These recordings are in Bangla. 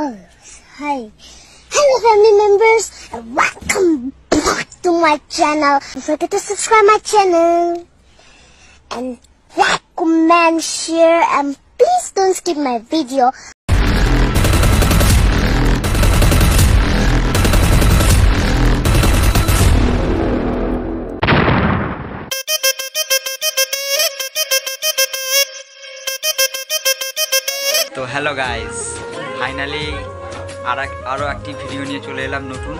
Oh, hi. Hello family members and welcome back to my channel. Don't forget to subscribe my channel and like, comment, share, and please don't skip my video. তো হ্যালো গাইস, ফাইনালি আরও একটি ভিডিও নিয়ে চলে এলাম নতুন।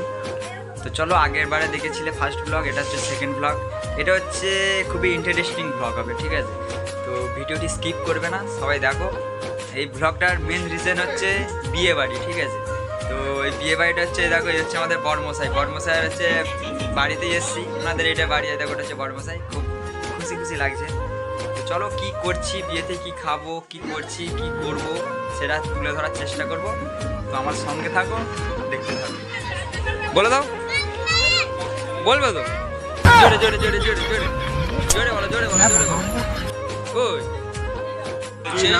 তো চলো, আগের বারে দেখেছিলে ফার্স্ট ব্লগ, এটা হচ্ছে সেকেন্ড ব্লগ। এটা হচ্ছে খুবই ইন্টারেস্টিং ব্লগ হবে, ঠিক আছে? তো ভিডিওটি স্কিপ করবে না, সবাই দেখো। এই ব্লগটার মেন রিজন হচ্ছে বিয়ে বাড়ি, ঠিক আছে? তো এই বিয়ে বাড়িটা হচ্ছে, দেখো এই হচ্ছে আমাদের বড়মশাই হচ্ছে বাড়িতেই এসেছি, ওনাদের এটা বাড়ি, দেখো এটা হচ্ছে বড়মশাই। খুব খুশি লাগছে। তো চলো, কি করছি বিয়েতে, কি খাবো, কি করছি, কি করব, সেটা তুলে ধরার চেষ্টা করব। তো আমার সঙ্গে থাকো, দেখতে থাকো। বলে দাও, বলবে তো? জোরে জোরে জোরে জোরে জোরে জোরে বলো, জোরে বলো, জোরে বলো। ওই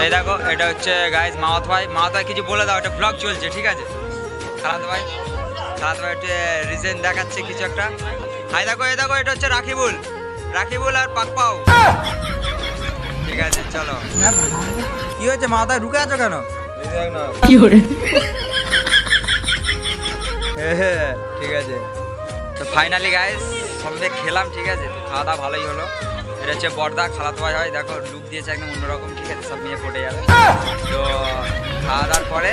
এই দেখো, এটা হচ্ছে গাইস মাওয়াত ভাই কিছু বলে দাও, এটা ব্লগ চলছে, ঠিক আছে? খালাত ভাই হচ্ছে রিজেন দেখাচ্ছে কিছু একটা। হাই দেখো, এই দেখো, এটা হচ্ছে রাখিবুল আর পাকপাও, ঠিক আছে? চলো, কি হয়েছে মাথায় ঢুকে আছো কেন? কি করে? ঠিক আছে। তো ফাইনালি গাইস সঙ্গে খেলাম, ঠিক আছে? তো খাওয়া দাওয়া ভালোই হলো। এটা হচ্ছে বর্দা, খালাতো ভাই হয়, দেখো লুক দিয়েছে একদম অন্যরকম, ঠিক আছে? সব নিয়ে ফুটে যাবে। তো খাওয়া দাওয়ার পরে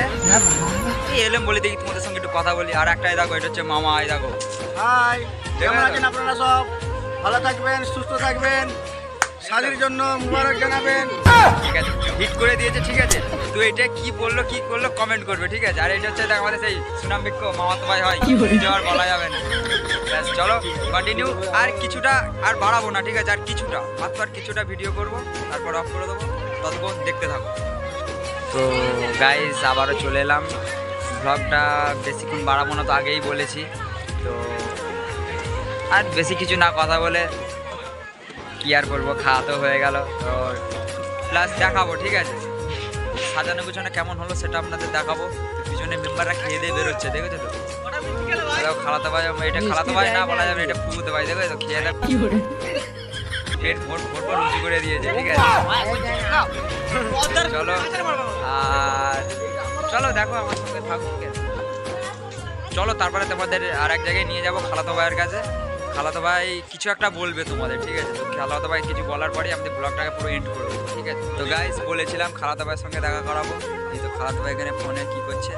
এলাম, বলি দেখি তোমাদের সঙ্গে একটু কথা বলি। আর একটাই দেখো, এটা হচ্ছে মামা, এই দেখো। হাই, কেমন আছেন আপনারা? সব ভালো থাকবেন, সুস্থ থাকবেন, শাদির জন্য মুবারক জানাবেন, ঠিক আছে? হিট করে দিয়েছে, ঠিক আছে? তো এটা কি বললো কি করলো কমেন্ট করবে, ঠিক আছে? আর এটা হচ্ছে আমাদের সেই সুনাম বিক্ষ মামাতো ভাই হয়, কিছু আর বলা যাবে না। চলো কন্টিনিউ, আর কিছুটা আর বাড়াবো না, ঠিক আছে? আর কিছুটা মাত্র আর কিছুটা ভিডিও করবো, তারপর অফ করে দেবো। ততক্ষণ দেখতে থাকো। তো গাইজ আবারও চলে এলাম। ব্লগটা বেশিক্ষণ বাড়াবো না, তো আগেই বলেছি। তো আর বেশি কিছু না কথা বলে কি আর বলবো, খাওয়া তো হয়ে গেল। তো প্লাস দেখাবো, ঠিক আছে? সাজানো গুছানো কেমন হলো সেটা আপনাদের দেখাবো। পিছনে মেম্বাররা খেয়ে দিয়ে বেরোচ্ছে, দেখেছো তো? খালাতো ভাই, এটা খালাতো ভাই না বলা যাবে, এটা পুকুতে ভাই, দেখো তো খেয়ে দেখ পেট ভোট রুচি করে দিয়েছে, ঠিক আছে? চলো, আর চলো দেখো, আমার সঙ্গে থাকো, ঠিক আছে? চলো, তারপরে তোমাদের আর এক জায়গায় নিয়ে যাবো খালাতো ভাইয়ের কাছে। খালাতো ভাই কিছু একটা বলবে তোমাদের, ঠিক আছে? তো খালাতো ভাই কিছু বলার পরে আমি ব্লগটাকে পুরো এন্ড করবো, ঠিক আছে? তো গাইস বলেছিলাম খালাতো ভাইয়ের সঙ্গে দেখা করাবো। এই তো খালাতো ভাই এখানে ফোনে কি করছে।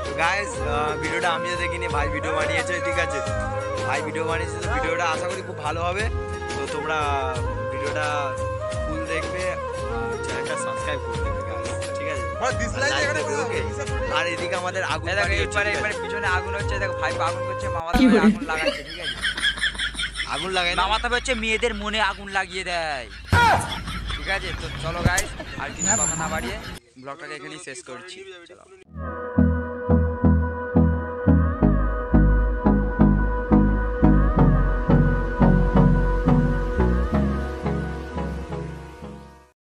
তো গাইস ভিডিওটা আমিও দেখিনি, ভাই ভিডিও বানিয়েছে, ঠিক আছে? ভাই ভিডিও বানিয়েছে, তো ভিডিওটা আশা করি খুব ভালো হবে। তো তোমরা ভিডিওটা ফুল দেখবে, চ্যানেলটা সাবস্ক্রাইব করে দেবে গাইস, ঠিক আছে? আর এদিকে আমাদের আগুন, এবারে পিছনে আগুন হচ্ছে, দেখো ভাই আগুন করছে, মামা আগুন লাগাচ্ছে, ঠিক আছে? আগুন লাগায় মামা তবে হচ্ছে মেয়েদের মনে আগুন লাগিয়ে দেয়, ঠিক আছে? তো চলো গাইস, আর কিছু কথা না বাড়িয়ে ব্লগটাকে এখানেই শেষ করছি। চলো।